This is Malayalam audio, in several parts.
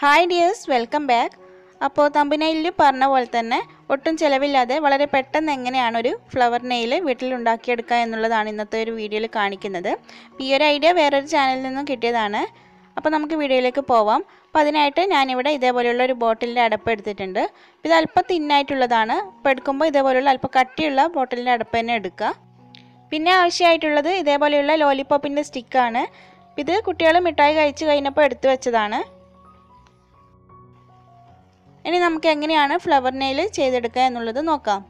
Hi dears, welcome back. അപ്പോൾ തമ്പനയിൽ പറഞ്ഞ പോലെ തന്നെ ഒട്ടും ചിലവില്ലാതെ വളരെ പെട്ടെന്ന് എങ്ങനെയാണ് ഒരു ഫ്ലവർ നെയിൽ വീട്ടിൽ ഉണ്ടാക്കിയെടുക്കുക എന്നുള്ളതാണ് ഇന്നത്തെ ഒരു വീഡിയോയിൽ കാണിക്കുന്നത്. ഈ ഒരു ഐഡിയ വേറൊരു ചാനലിൽ നിന്നും കിട്ടിയതാണ്. അപ്പോൾ നമുക്ക് വീഡിയോയിലേക്ക് പോവാം. അപ്പോൾ അതിനായിട്ട് ഞാനിവിടെ ഇതേപോലെയുള്ള ഒരു ബോട്ടിലിൻ്റെ അടപ്പ് എടുത്തിട്ടുണ്ട്. ഇത് അല്പം തിന്നായിട്ടുള്ളതാണ്. അപ്പോൾ എടുക്കുമ്പോൾ ഇതേപോലെയുള്ള അല്പം കട്ടിയുള്ള ബോട്ടിലിൻ്റെ അടപ്പ് തന്നെ എടുക്കുക. പിന്നെ ആവശ്യമായിട്ടുള്ളത് ഇതേപോലെയുള്ള ലോലിപോപ്പിൻ്റെ സ്റ്റിക്കാണ്. ഇത് കുട്ടികൾ മിഠായി കഴിച്ച് കഴിഞ്ഞപ്പോൾ എടുത്തു വെച്ചതാണ്. ഇനി നമുക്ക് എങ്ങനെയാണ് ഫ്ലവർ നെയിൽ ചെയ്തെടുക്കുക എന്നുള്ളത് നോക്കാം.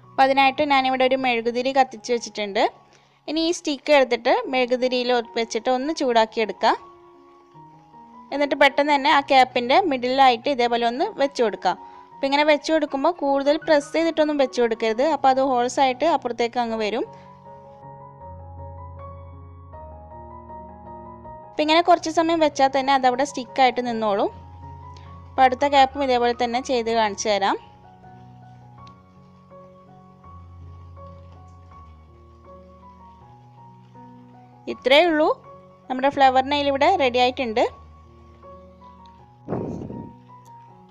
അപ്പോൾ അതിനായിട്ട് ഞാനിവിടെ ഒരു മെഴുകുതിരി കത്തിച്ച് വെച്ചിട്ടുണ്ട്. ഇനി ഈ സ്റ്റിക്ക് എടുത്തിട്ട് മെഴുകുതിരിയിൽ വെച്ചിട്ട് ഒന്ന് ചൂടാക്കിയെടുക്കുക. എന്നിട്ട് പെട്ടെന്ന് തന്നെ ആ ക്യാപ്പിൻ്റെ മിഡിലായിട്ട് ഇതേപോലെ ഒന്ന് വെച്ച് കൊടുക്കുക. അപ്പോൾ ഇങ്ങനെ വെച്ച് കൊടുക്കുമ്പോൾ കൂടുതൽ പ്രസ് ചെയ്തിട്ടൊന്നും വെച്ച് കൊടുക്കരുത്. അപ്പോൾ അത് ഹോൾസായിട്ട് അപ്പുറത്തേക്ക് അങ്ങ് വരും. അപ്പോൾ ഇങ്ങനെ കുറച്ച് സമയം വെച്ചാൽ തന്നെ അതവിടെ സ്റ്റിക്കായിട്ട് നിന്നോളും. അപ്പോൾ അടുത്ത ക്യാപ്പും ഇതേപോലെ തന്നെ ചെയ്ത് കാണിച്ചു തരാം. ഇത്രയേ ഉള്ളൂ. നമ്മുടെ ഫ്ലവർ നെയിൽ ഇവിടെ റെഡി ആയിട്ടുണ്ട്.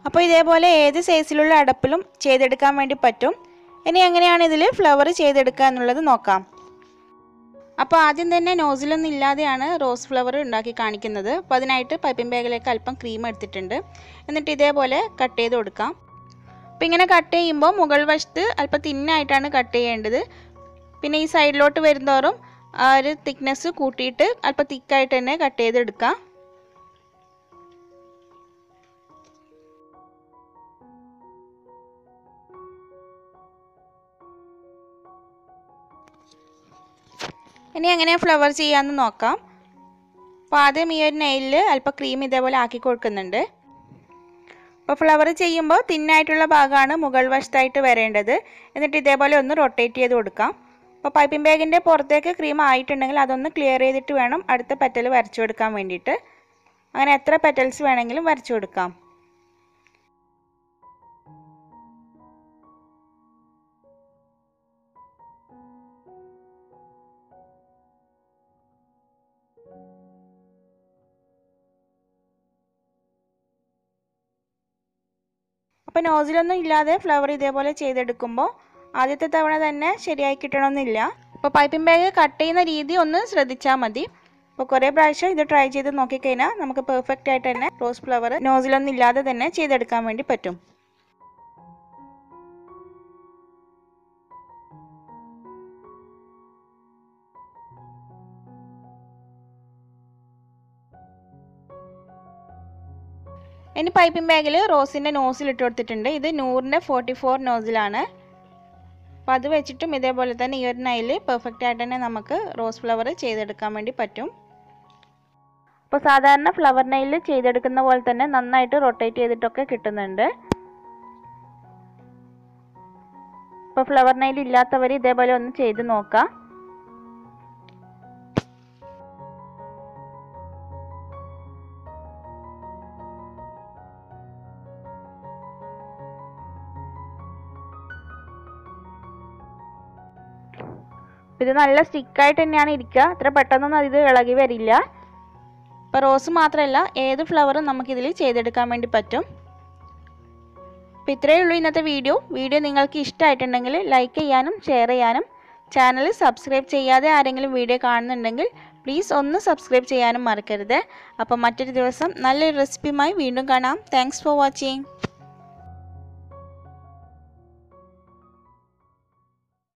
അപ്പോൾ ഇതേപോലെ ഏത് സൈസിലുള്ള അടപ്പിലും ചെയ്തെടുക്കാൻ വേണ്ടി പറ്റും. ഇനി എങ്ങനെയാണ് ഇതിൽ ഫ്ലവർ ചെയ്തെടുക്കുക എന്നുള്ളത് നോക്കാം. അപ്പോൾ ആദ്യം തന്നെ നോസിലൊന്നും ഇല്ലാതെയാണ് റോസ് ഫ്ലവർ ഉണ്ടാക്കി കാണിക്കുന്നത്. അപ്പോൾ അതിനായിട്ട് പൈപ്പിംഗ് ബാഗിലേക്ക് അല്പം ക്രീം എടുത്തിട്ടുണ്ട്. എന്നിട്ട് ഇതേപോലെ കട്ട് ചെയ്ത് കൊടുക്കാം. അപ്പോൾ ഇങ്ങനെ കട്ട് ചെയ്യുമ്പോൾ മുകൾ വശത്ത് അല്പം തിന്നായിട്ടാണ് കട്ട് ചെയ്യേണ്ടത്. പിന്നെ ഈ സൈഡിലോട്ട് വരുന്തോറും ആ ഒരു തിക്നെസ് കൂട്ടിയിട്ട് അല്പം തിക്കായിട്ട് തന്നെ കട്ട് ചെയ്തെടുക്കാം. ഇനി എങ്ങനെയാണ് ഫ്ലവർ ചെയ്യാമെന്ന് നോക്കാം. അപ്പോൾ ആദ്യം ഈ ഒരു നെയിലിൽ അല്പം ക്രീം ഇതേപോലെ ആക്കി കൊടുക്കുന്നുണ്ട്. അപ്പോൾ ഫ്ലവർ ചെയ്യുമ്പോൾ തിന്നായിട്ടുള്ള ഭാഗമാണ് മുകൾ വശത്തായിട്ട് വരേണ്ടത്. എന്നിട്ട് ഇതേപോലെ ഒന്ന് റൊട്ടേറ്റ് ചെയ്ത് കൊടുക്കാം. അപ്പോൾ പൈപ്പിംഗ് ബാഗിൻ്റെ പുറത്തേക്ക് ക്രീം ആയിട്ടുണ്ടെങ്കിൽ അതൊന്ന് ക്ലിയർ ചെയ്തിട്ട് വേണം അടുത്ത പെറ്റൽ വരച്ചു കൊടുക്കാൻ വേണ്ടിയിട്ട്. അങ്ങനെ എത്ര പെറ്റൽസ് വേണമെങ്കിലും വരച്ചു കൊടുക്കാം. അപ്പോൾ നോസിലൊന്നും ഇല്ലാതെ ഫ്ലവർ ഇതേപോലെ ചെയ്തെടുക്കുമ്പോൾ ആദ്യത്തെ തവണ തന്നെ ശരിയായി കിട്ടണമെന്നില്ല. അപ്പോൾ പൈപ്പിംഗ് ബാഗ് കട്ട് ചെയ്യുന്ന രീതി ഒന്ന് ശ്രദ്ധിച്ചാൽ മതി. അപ്പോൾ കുറേ പ്രാവശ്യം ഇത് ട്രൈ ചെയ്ത് നോക്കിക്കഴിഞ്ഞാൽ നമുക്ക് പെർഫെക്റ്റ് ആയിട്ട് തന്നെ റോസ് ഫ്ലവർ നോസിലൊന്നും ഇല്ലാതെ തന്നെ ചെയ്തെടുക്കാൻ വേണ്ടി പറ്റും. ഇനി പൈപ്പിംഗ് ബാഗിൽ റോസിൻ്റെ നോസിൽ ഇട്ട് കൊടുത്തിട്ടുണ്ട്. ഇത് 100-ൻ്റെ 44 നോസിലാണ്. അപ്പോൾ അത് വെച്ചിട്ടും ഇതേപോലെ തന്നെ ഈ ഒരു നെയിൽ പെർഫെക്റ്റ് ആയിട്ട് തന്നെ നമുക്ക് റോസ് ഫ്ലവർ ചെയ്തെടുക്കാൻ വേണ്ടി പറ്റും. അപ്പോൾ സാധാരണ ഫ്ലവർ നെയിൽ ചെയ്തെടുക്കുന്ന പോലെ തന്നെ നന്നായിട്ട് റൊട്ടേറ്റ് ചെയ്തിട്ടൊക്കെ കിട്ടുന്നുണ്ട്. അപ്പോൾ ഫ്ലവർ നെയിൽ ഇല്ലാത്തവർ ഇതേപോലെ ഒന്ന് ചെയ്ത് നോക്കാം. ഇത് നല്ല സ്റ്റിക്കായിട്ട് തന്നെയാണ് ഇരിക്കുക. അത്ര പെട്ടെന്നൊന്നും ഇത് ഇളകി വരില്ല. ഇപ്പോൾ റോസ് മാത്രമല്ല ഏത് ഫ്ലവറും നമുക്കിതിൽ ചെയ്തെടുക്കാൻ വേണ്ടി പറ്റും. അപ്പോൾ ഇത്രയേ ഉള്ളൂ ഇന്നത്തെ വീഡിയോ നിങ്ങൾക്ക് ഇഷ്ടമായിട്ടുണ്ടെങ്കിൽ ലൈക്ക് ചെയ്യാനും ഷെയർ ചെയ്യാനും ചാനൽ സബ്സ്ക്രൈബ് ചെയ്യാതെ ആരെങ്കിലും വീഡിയോ കാണുന്നുണ്ടെങ്കിൽ പ്ലീസ് ഒന്ന് സബ്സ്ക്രൈബ് ചെയ്യാനും മറക്കരുത്. അപ്പോൾ മറ്റൊരു ദിവസം നല്ലൊരു റെസിപ്പിയുമായി വീണ്ടും കാണാം. Thanks for watching.